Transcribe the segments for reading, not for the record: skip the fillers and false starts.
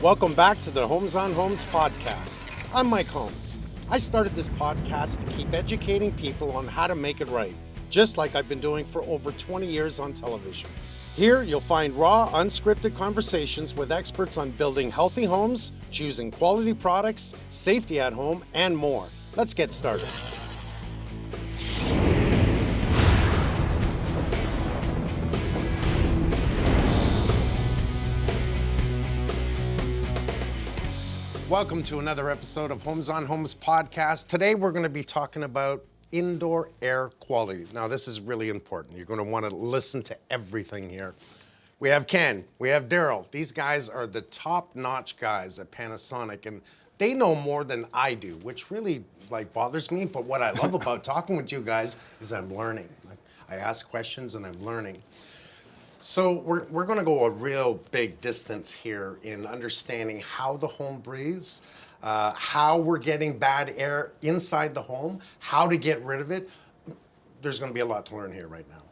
Welcome back to the Homes on Homes podcast. I'm Mike Holmes. I started this podcast to keep educating people on how to make it right, just like I've been doing for over 20 years on television. Here, you'll find raw, unscripted conversations with experts on building healthy homes, choosing quality products, safety at home, and more. Let's get started. Welcome to another episode of Homes on Homes podcast. Today we're going to be talking about indoor air quality. Now this is really important. You're going to want to listen to everything here. We have Ken, we have Daryl. These guys are the top-notch guys at Panasonic, and they know more than I do, which really bothers me. But what I love about talking with you guys is I'm learning. I ask questions and I'm learning. So we're going to go a real big distance here in understanding how the home breathes, how we're getting bad air inside the home, how to get rid of it. There's going to be a lot to learn here right now.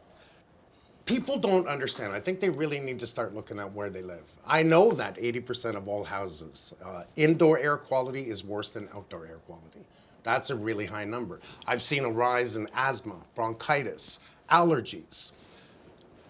People don't understand. I think they really need to start looking at where they live. I know that 80% of all houses, indoor air quality is worse than outdoor air quality. That's a really high number. I've seen a rise in asthma, bronchitis, allergies.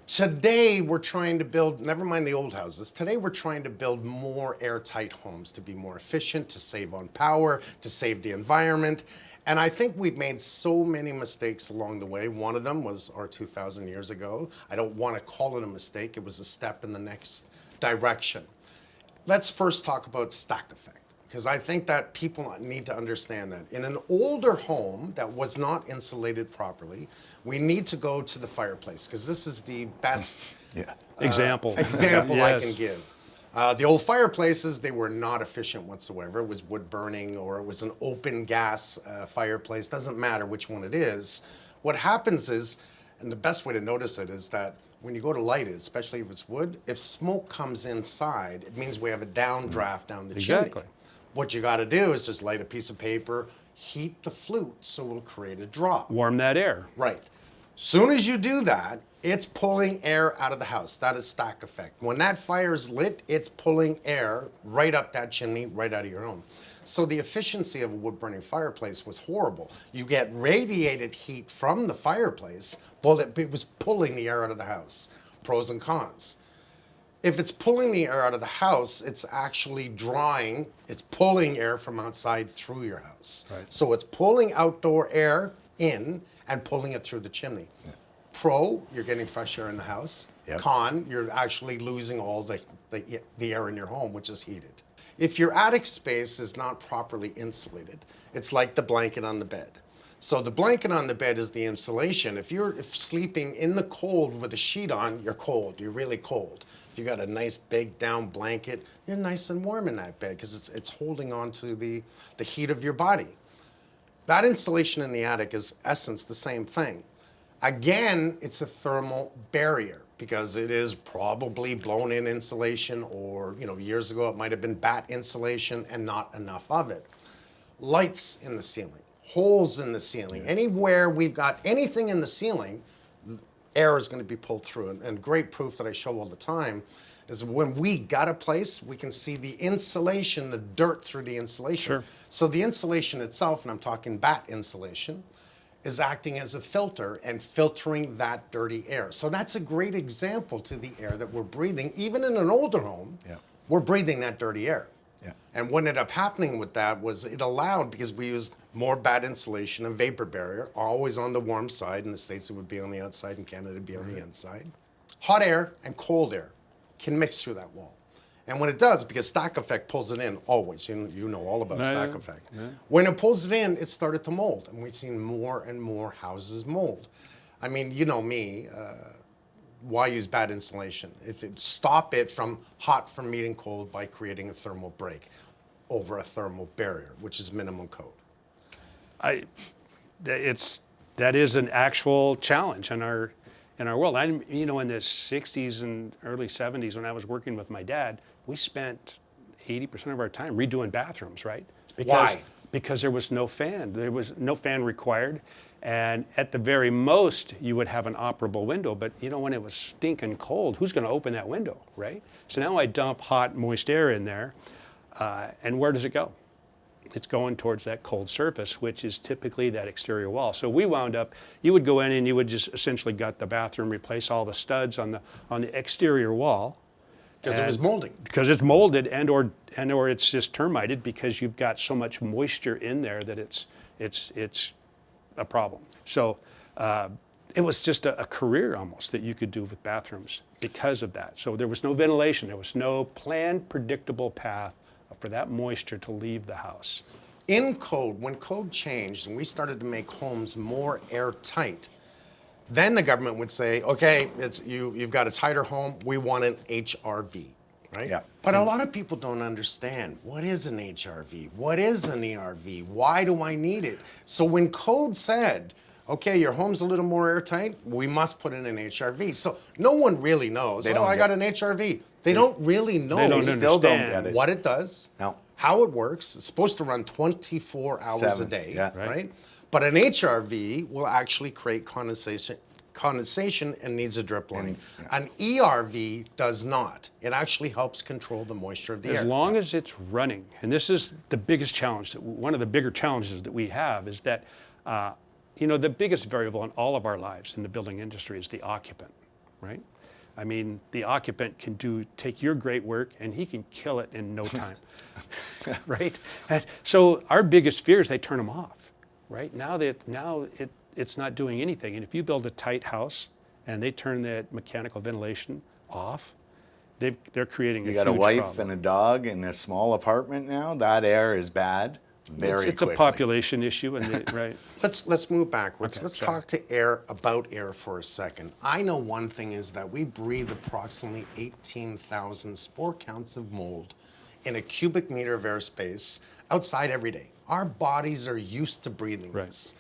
Today, we're trying to build, never mind the old houses, today we're trying to build more airtight homes to be more efficient, to save on power, to save the environment. And I think we've made so many mistakes along the way. One of them was our 2,000 years ago. I don't want to call it a mistake. It was a step in the next direction. Let's first talk about stack effect, because I think that people need to understand that. In an older home that was not insulated properly, we need to go to the fireplace, because this is the best example yes. I can give. The old fireplaces, they were not efficient whatsoever. It was wood burning or it was an open gas fireplace. Doesn't matter which one it is. What happens is, and the best way to notice it is that when you go to light it, especially if it's wood, if smoke comes inside, it means we have a downdraft down the chimney. What you got to do is just light a piece of paper, heat the flute so it'll create a drop. Warm that air. Right. Soon as you do that, it's pulling air out of the house. That is stack effect. When that fire is lit, it's pulling air right up that chimney, right out of your home. So the efficiency of a wood-burning fireplace was horrible. You get radiated heat from the fireplace, but it was pulling the air out of the house. Pros and cons. If it's pulling the air out of the house, it's actually drawing, it's pulling air from outside through your house. Right. So it's pulling outdoor air in and pulling it through the chimney. Yeah. Pro, you're getting fresh air in the house. Yep. Con, you're actually losing all the air in your home, which is heated. If your attic space is not properly insulated, it's like the blanket on the bed. So the blanket on the bed is the insulation. If you're sleeping in the cold with a sheet on, you're cold, you're really cold. If you got a nice big down blanket, you're nice and warm in that bed because it's holding on to the heat of your body. That insulation in the attic is essence the same thing. Again, it's a thermal barrier because it is probably blown in insulation or, years ago it might have been bat insulation and not enough of it. Lights in the ceiling, holes in the ceiling, anywhere we've got anything in the ceiling, air is going to be pulled through. And great proof that I show all the time is when we gut a place, we can see the insulation, the dirt through the insulation. Sure. So the insulation itself, and I'm talking bat insulation, is acting as a filter and filtering that dirty air. So that's a great example to the air that we're breathing. Even in an older home, we're breathing that dirty air. Yeah. And what ended up happening with that was it allowed, because we used more bat insulation and vapor barrier, always on the warm side. In the States, it would be on the outside. In Canada, it would be on the inside. Hot air and cold air can mix through that wall. And when it does, because stack effect pulls it in always, you know all about stack effect. Yeah. When it pulls it in, it started to mold. And we've seen more and more houses mold. I mean, you know me, why use bad insulation? Stop it from hot from meeting cold by creating a thermal break over a thermal barrier, which is minimum code. That is an actual challenge in our world. In the 60s and early 70s when I was working with my dad, we spent 80% of our time redoing bathrooms, right? Why? because there was no fan. There was no fan required. And at the very most, you would have an operable window. But you know, when it was stinking cold, who's going to open that window, right? So now I dump hot, moist air in there. And where does it go? It's going towards that cold surface, which is typically that exterior wall. So we wound up, you would go in and you would just essentially gut the bathroom, replace all the studs on the exterior wall. Because it was molding. Because it's molded and or it's just termited because you've got so much moisture in there that it's a problem. So it was just a career almost that you could do with bathrooms because of that. So there was no ventilation. There was no planned, predictable path for that moisture to leave the house. In code, when code changed and we started to make homes more airtight, then the government would say, okay, you've got a tighter home, we want an HRV, right? Yeah. But a lot of people don't understand, what is an HRV? What is an ERV? Why do I need it? So when code said, okay, your home's a little more airtight, we must put in an HRV. So no one really knows, I got an HRV. They don't really know. They don't still don't understand get it. What it does, No. how it works. It's supposed to run 24 hours a 7, day, yeah. right? But an HRV will actually create condensation and needs a drip line. An ERV does not. It actually helps control the moisture of the air. As long as it's running, and this is the biggest challenge, one of the bigger challenges that we have is that, the biggest variable in all of our lives in the building industry is the occupant, right? I mean, the occupant can take your great work and he can kill it in no time, right? So our biggest fear is they turn them off, right? Now it's not doing anything. And if you build a tight house and they turn that mechanical ventilation off, they're creating a huge problem. You got a wife and a dog in a small apartment now, that air is bad very It's a quickly. population issue, and right. Let's move backwards. Okay, Let's sorry. talk about air for a second. I know one thing is that we breathe approximately 18,000 spore counts of mold in a cubic meter of airspace outside every day. Our bodies are used to breathing Right. this.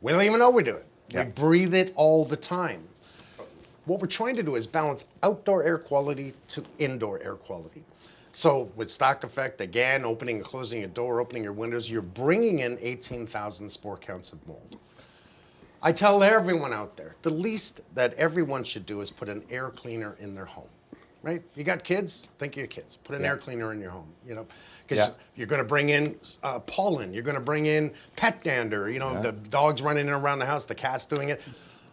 We don't even know we do it. Yeah. We breathe it all the time. What we're trying to do is balance outdoor air quality to indoor air quality. So with stock effect, again, opening and closing your door, opening your windows, you're bringing in 18,000 spore counts of mold. I tell everyone out there, the least that everyone should do is put an air cleaner in their home, right? You got kids? Think of your kids. Put an air cleaner in your home, because you're going to bring in pollen. You're going to bring in pet dander, the dog's running around the house, the cat's doing it.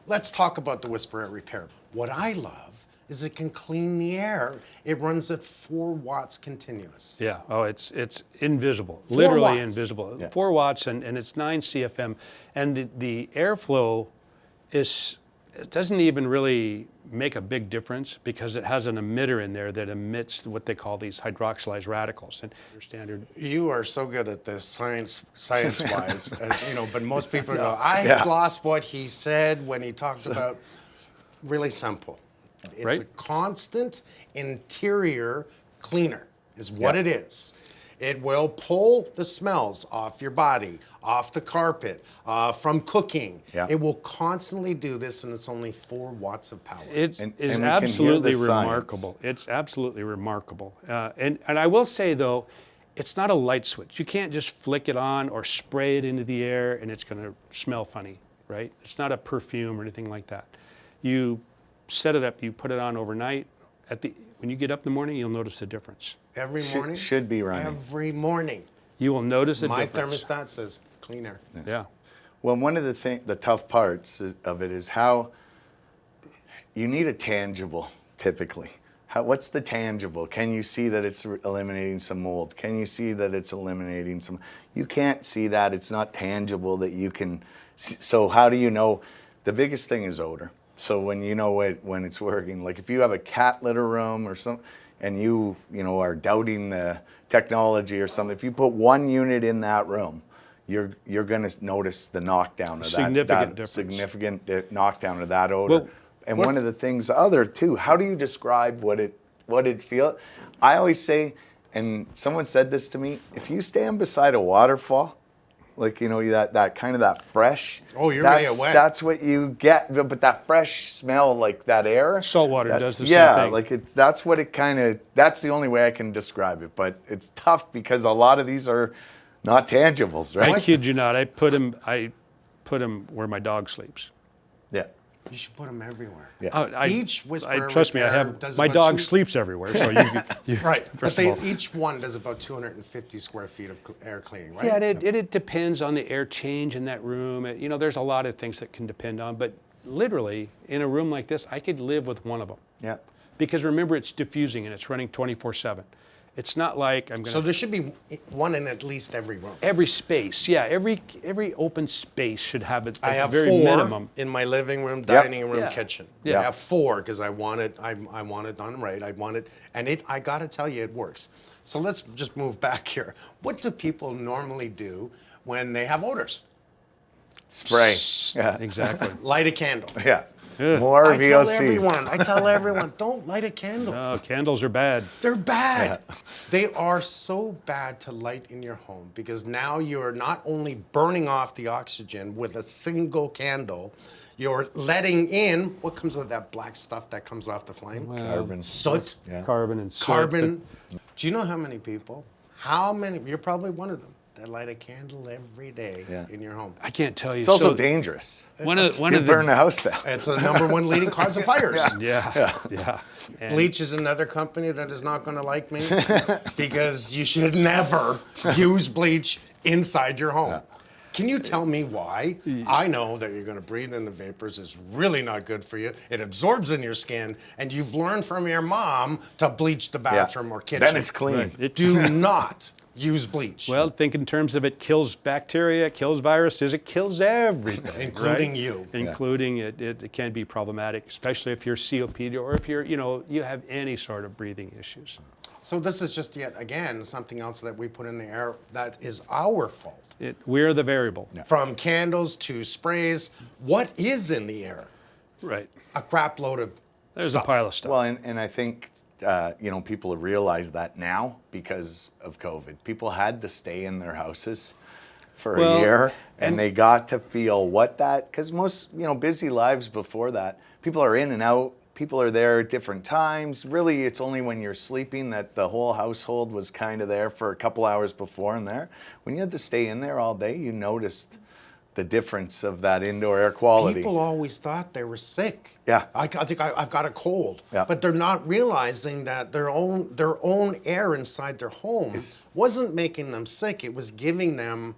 Let's talk about the whisper air repair. What I love is it can clean the air. It runs at 4 watts continuous. Yeah. Oh, it's invisible, 4 literally watts. invisible. Yeah. 4 watts, and it's 9 CFM, and the airflow it doesn't even really make a big difference because it has an emitter in there that emits what they call these hydroxylized radicals. And standard. You are so good at this science-wise, but most people go, I lost what he said when he talked about. Really simple. It's Right. a constant interior cleaner is what it is. It will pull the smells off your body, off the carpet, from cooking. Yeah. It will constantly do this, and it's only 4 watts of power. It And is we can hear absolutely the science. remarkable. It's absolutely remarkable. And I will say, though, it's not a light switch. You can't just flick it on or spray it into the air and it's going to smell funny, right? It's not a perfume or anything like that. You set it up, you put it on overnight. When you get up in the morning, you'll notice the difference. Every morning? Should be running. Every morning. You will notice a My difference. thermostat says clean air. Yeah. Well, one of the tough parts of it is how you need a tangible, typically. What's the tangible? Can you see that it's eliminating some mold? Can you see that it's eliminating some? You can't see that. It's not tangible that you can. So how do you know? The biggest thing is odor. So when you know when it's working, like if you have a cat litter room or something, and you are doubting the technology or something, if you put one unit in that room, you're going to notice the knockdown of Significant difference. significant knockdown of that odor. Well, and one of the things, too, how do you describe what it feels? I always say, and someone said this to me, if you stand beside a waterfall, like, that kind of that fresh. Oh, you're gonna get wet. That's what you get, but that fresh smell, like that air. Salt water does the same Yeah, thing. like that's the only way I can describe it. But it's tough because a lot of these are not tangibles, right? I kid you not. I put him where my dog sleeps. Yeah. You should put them everywhere. Yeah. Each whisper Trust me, I repair have does my about dog two- sleeps everywhere. So you Right, but first of all, each one does about 250 square feet of air cleaning, right? yeah, it depends on the air change in that room. You know, there's a lot of things that can depend on, but literally in a room like this, I could live with one of them. Yeah. Because remember, it's diffusing and it's running 24/7. It's not like I'm going So to. there should be one in at least every room. Every space, yeah, every open space should have a I have very 4 minimum. in my living room, dining room, Yeah. kitchen. Yeah. I have 4 because I want it. I want it done right. I want it, and I got to tell you, it works. So let's just move back here. What do people normally do when they have odors? Spray. Yeah. Exactly. Light a candle. Yeah. Ugh. More I tell VOCs. I tell everyone, don't light a candle. No, candles are bad. They're bad. They are so bad to light in your home because now you're not only burning off the oxygen with a single candle, you're letting in what comes out of that black stuff that comes off the flame? Carbon. Soot, Yeah. Carbon and soot. carbon. Do you know how many people? You're probably one of them that light a candle every day Yeah. in your home. I can't tell you. It's also So dangerous. one of You the burn the house down. It's the #1 leading cause of fires. yeah. And Bleach is another company that is not going to like me because you should never use bleach inside your home. Can you tell me why? I know that you're going to breathe in the vapors. It's really not good for you. It absorbs in your skin, and you've learned from your mom to bleach the bathroom or kitchen. Then it's clean. Right. It- Do not use bleach, Well, think in terms of it kills bacteria, it kills viruses, it kills everything, including right? you. Including it can be problematic, especially if you're COPD or if you have any sort of breathing issues. So this is just yet again something else that we put in the air that is our fault. We're the variable. From candles to sprays, what is in the air? Right. A crap load of There's stuff. a pile of stuff. Well, and I think people have realized that now because of COVID. People had to stay in their houses for Well, a year, and and- they got to feel what that. Because most busy lives before that, people are in and out. People are there at different times. Really, it's only when you're sleeping that the whole household was kind of there for a couple hours before and there. When you had to stay in there all day, you noticed the difference of that indoor air quality. People always thought they were sick. Yeah. I think I've got a cold. Yeah. But they're not realizing that their own air inside their home wasn't making them sick. It was giving them.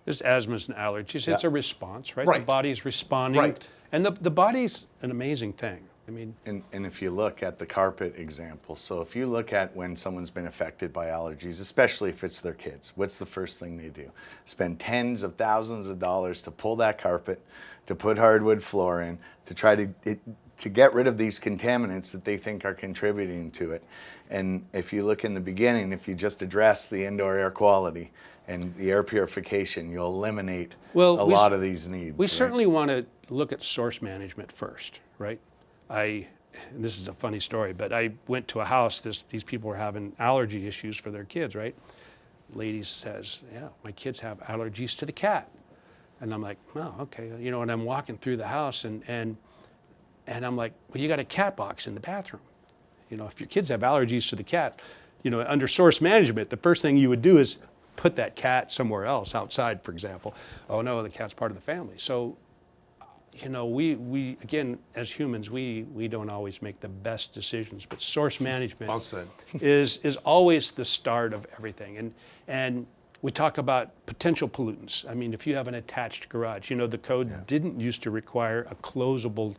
There's asthmas and allergies. It's a response, right? Right. The body's responding. Right. And the body's an amazing thing. I mean, And if you look at the carpet example, so if you look at when someone's been affected by allergies, especially if it's their kids, what's the first thing they do? Spend tens of thousands of dollars to pull that carpet, to put hardwood floor in, to try to get rid of these contaminants that they think are contributing to it. And if you look in the beginning, if you just address the indoor air quality and the air purification, you'll eliminate a lot of these needs. we right? certainly want to look at source management first, right? And this is a funny story, but I went to a house, these people were having allergy issues for their kids, right? Lady says, yeah, my kids have allergies to the cat. And I'm like, oh, okay. And I'm walking through the house and I'm like, well, you got a cat box in the bathroom. If your kids have allergies to the cat, under source management, the first thing you would do is put that cat somewhere else outside, for example. Oh no, the cat's part of the family. So, we again, as humans, we don't always make the best decisions, but source management Well said. is always the start of everything. And we talk about potential pollutants. I mean, if you have an attached garage, the code didn't used to require a closable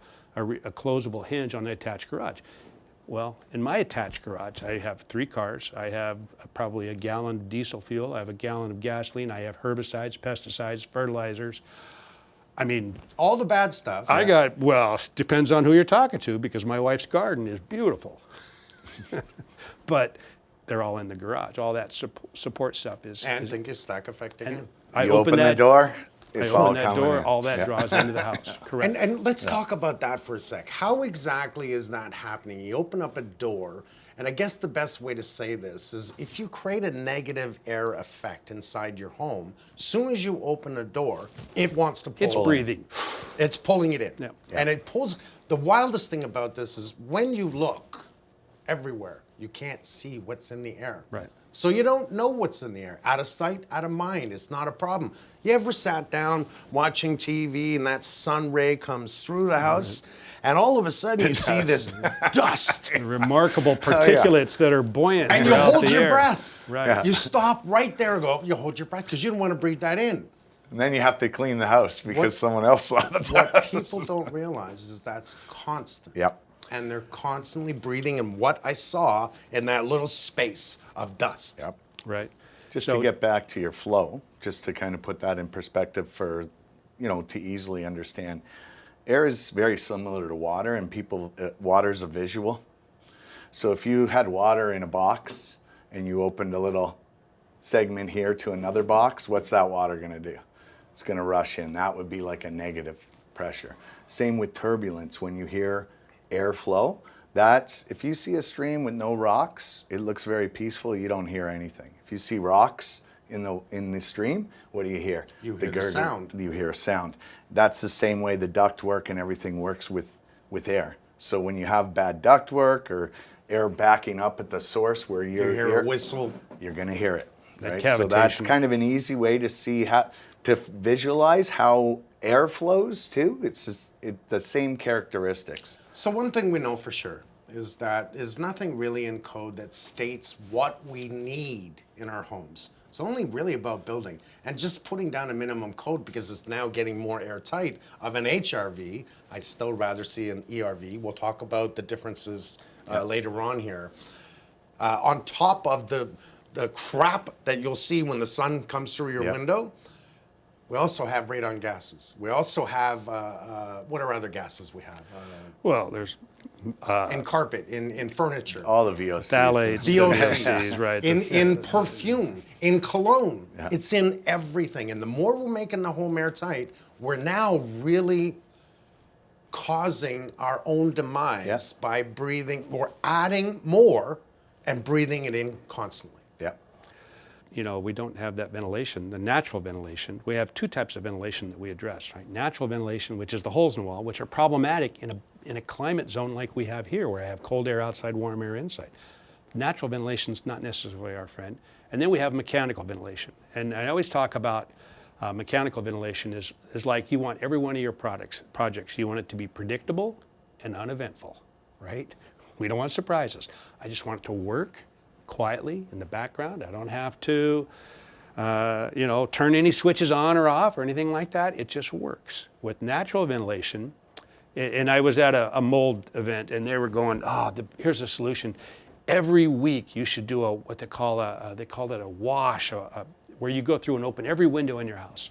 hinge on the attached garage. Well, in my attached garage, I have 3 cars. I have probably a gallon of diesel fuel. I have a gallon of gasoline. I have herbicides, pesticides, fertilizers. I mean, All the bad stuff. depends on who you're talking to because my wife's garden is beautiful. But they're all in the garage. All that support stuff is. And think of stack effect again. You open the door, it's all open that coming door, in. all that draws into the house. Correct. And let's talk about that for a sec. How exactly is that happening? You open up a door, and I guess the best way to say this is if you create a negative air effect inside your home, as soon as you open a door, it wants to pull. It's breathing. It's pulling it in. Yeah. And it pulls. The wildest thing about this is when you look everywhere, You can't see what's in the air. Right. So you don't know what's in the air. Out of sight, out of mind. It's not a problem. You ever sat down watching TV and that sun ray comes through the house and all of a sudden you see this dust Remarkable particulates that are buoyant and you throughout hold the your air. breath. Right. Yeah. You stop right there and go, you hold your breath because you don't want to breathe that in. And then you have to clean the house because What- someone else saw the What people don't realize is that's constant. Yep. And they're constantly breathing in what I saw in that little space of dust. Yep. Right. Just So- to get back to your flow, just to kind of put that in perspective for, to easily understand. Air is very similar to water, and water's a visual. So if you had water in a box and you opened a little segment here to another box, what's that water going to do? It's going to rush in. That would be like a negative pressure. Same with turbulence. When you hear airflow, that's, if you see a stream with no rocks, it looks very peaceful. You don't hear anything. If you see rocks in the stream, what do you hear? You hear a sound. You hear a sound. That's the same way the ductwork and everything works with air. So when you have bad ductwork or air backing up at the source where You hear a whistle. you're going to hear it. That Right? So that's cavitation. kind of an easy way to see how to visualize how air flows too. It's the same characteristics. So one thing we know for sure is that there's nothing really in code that states what we need in our homes. It's only really about building and just putting down a minimum code because it's now getting more airtight of an HRV. I'd still rather see an ERV. We'll talk about the differences later on here. On top of the crap that you'll see when the sun comes through your Yep. window, we also have radon gases. We also have, what are other gases we have? Well, there's In carpet, in furniture. All the VOCs. phthalates, VOCs, right? in perfume, in cologne. Yeah. It's in everything. And the more we're making the home airtight, we're now really causing our own demise by breathing. We're adding more and breathing it in constantly. Yeah. We don't have that ventilation, the natural ventilation. We have two types of ventilation that we address, right? Natural ventilation, which is the holes in the wall, which are problematic in a climate zone like we have here, where I have cold air outside, warm air inside. Natural ventilation is not necessarily our friend. And then we have mechanical ventilation. And I always talk about mechanical ventilation is like you want every one of your projects, you want it to be predictable and uneventful, right? We don't want surprises. I just want it to work quietly in the background. I don't have to, turn any switches on or off or anything like that. It just works. With natural ventilation, and I was at a mold event and they were going, here's a solution. Every week you should do what they call they called it a wash, where you go through and open every window in your house.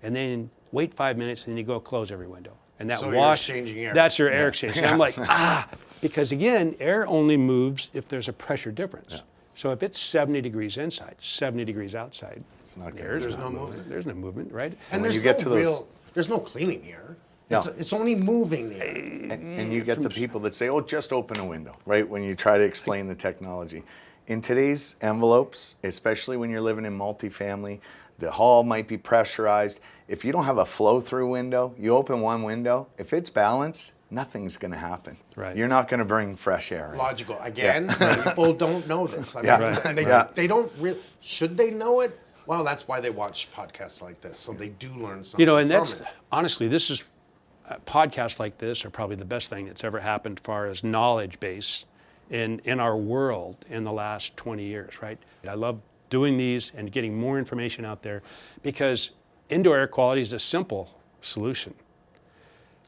And then wait 5 minutes and then you go close every window. And that So you're wash, exchanging air. that's your air exchange. And I'm like, because again, air only moves if there's a pressure difference. So if it's 70 degrees inside, 70 degrees outside, It's not good. there's no movement. There's no movement, right? And when there's you get no to those- real, there's no cleaning here. No. It's only moving the air. And you get the people that say, just open a window, right? When you try to explain the technology. In today's envelopes, especially when you're living in multifamily, the hall might be pressurized. If you don't have a flow-through window, you open one window, if it's balanced, nothing's going to happen. Right. You're not going to bring fresh air in. Logical. Again, people don't know this. I mean, Right. they don't really, should they know it? Well, that's why they watch podcasts like this, so they do learn something And from that's, it. honestly, this is, podcasts like this are probably the best thing that's ever happened as far as knowledge base in our world in the last 20 years, right? I love doing these and getting more information out there because indoor air quality is a simple solution.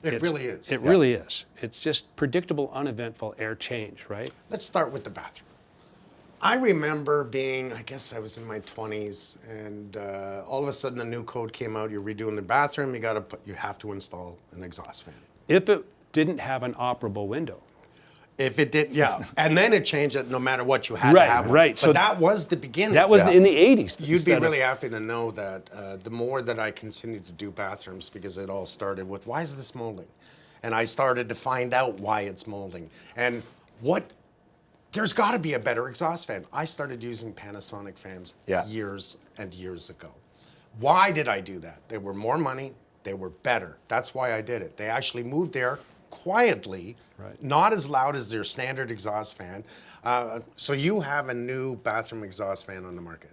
It really is. It really is. It's just predictable, uneventful air change, right? Let's start with the bathroom. I remember being, I guess I was in my 20s, and all of a sudden a new code came out. You're redoing the bathroom. You have to install an exhaust fan. If it didn't have an operable window. If it did, and then it changed it no matter what you had Right, to have one. right. But So that was the beginning. That was in the 80s. You'd be instead of- really happy to know that the more that I continued to do bathrooms, because it all started with, why is this molding? And I started to find out why it's molding. And there's got to be a better exhaust fan. I started using Panasonic fans years and years ago. Why did I do that? They were more money. They were better. That's why I did it. They actually moved air quietly, Right. not as loud as their standard exhaust fan. So you have a new bathroom exhaust fan on the market.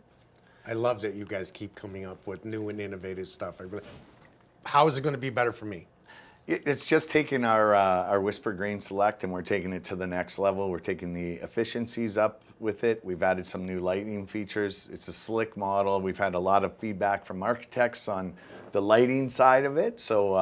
I love that you guys keep coming up with new and innovative stuff. How is it going to be better for me? It's just taking our Whisper Green Select and we're taking it to the next level. We're taking the efficiencies up with it. We've added some new lighting features. It's a slick model. We've had a lot of feedback from architects on the lighting side of it. So,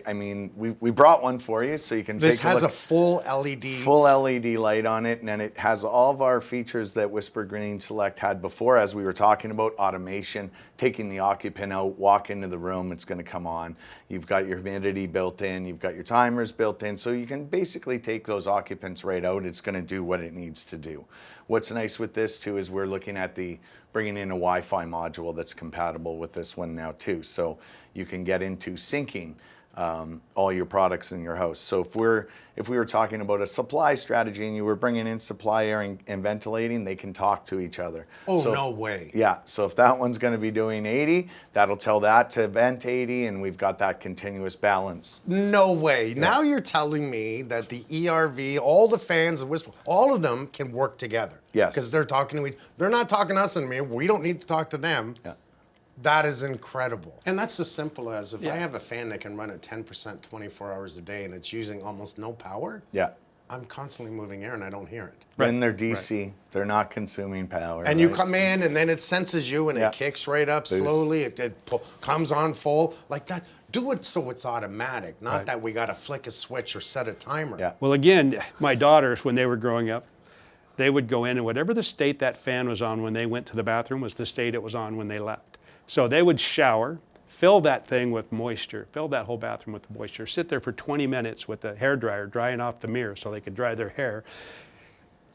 I mean, we brought one for you so you can This take a has look. a full LED. Full LED light on it, and then it has all of our features that Whisper Green Select had before, as we were talking about automation, taking the occupant out, walk into the room, it's going to come on. You've got your humidity built in, you've got your timers built in, so you can basically take those occupants right out. It's going to do what it needs to do. What's nice with this too is we're looking at bringing in a Wi-Fi module that's compatible with this one now too, so you can get into syncing all your products in your house. So if we were talking about a supply strategy and you were bringing in supply air and ventilating, they can talk to each other. Oh, So no way. yeah, so if that one's going to be doing 80, that'll tell that to vent 80, and we've got that continuous balance. No way. Now you're telling me that the ERV, all the fans of Whisper, all of them can work together. Yes. Because they're talking to each, they're not talking to us and me. We don't need to talk to them. Yeah. That is incredible. And that's as simple as if Yeah. I have a fan that can run at 10% 24 hours a day and it's using almost no power, Yeah. I'm constantly moving air and I don't hear it. When they're DC, they're not consuming power. And you right? come in and then it senses you and Yeah. it kicks right up slowly. It comes on full like that. Do it so it's automatic, not Right. that we got to flick a switch or set a timer. Yeah. Well, again, my daughters, when they were growing up, they would go in and whatever the state that fan was on when they went to the bathroom was the state it was on when they left. So they would shower, fill that thing with moisture, fill that whole bathroom with moisture, sit there for 20 minutes with the hairdryer drying off the mirror so they could dry their hair,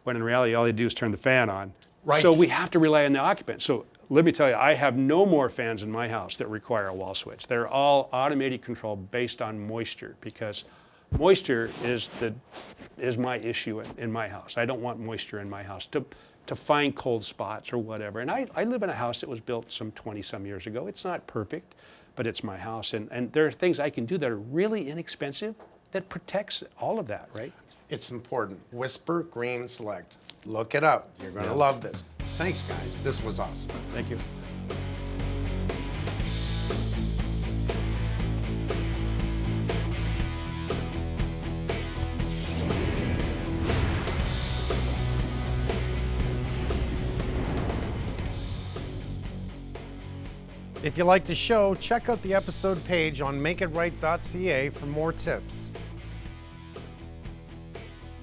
when in reality all they do is turn the fan on. Right. So we have to rely on the occupant. So let me tell you, I have no more fans in my house that require a wall switch. They're all automated control based on moisture, because moisture is my issue in my house. I don't want moisture in my house to find cold spots or whatever. And I live in a house that was built some 20-some years ago. It's not perfect, but it's my house. And there are things I can do that are really inexpensive that protects all of that, right? It's important. Whisper Green Select. Look it up. You're going to love this. Thanks, guys. This was awesome. Thank you. If you like the show, check out the episode page on makeitright.ca for more tips.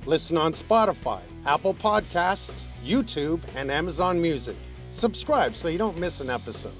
Listen on Spotify, Apple Podcasts, YouTube, and Amazon Music. Subscribe so you don't miss an episode.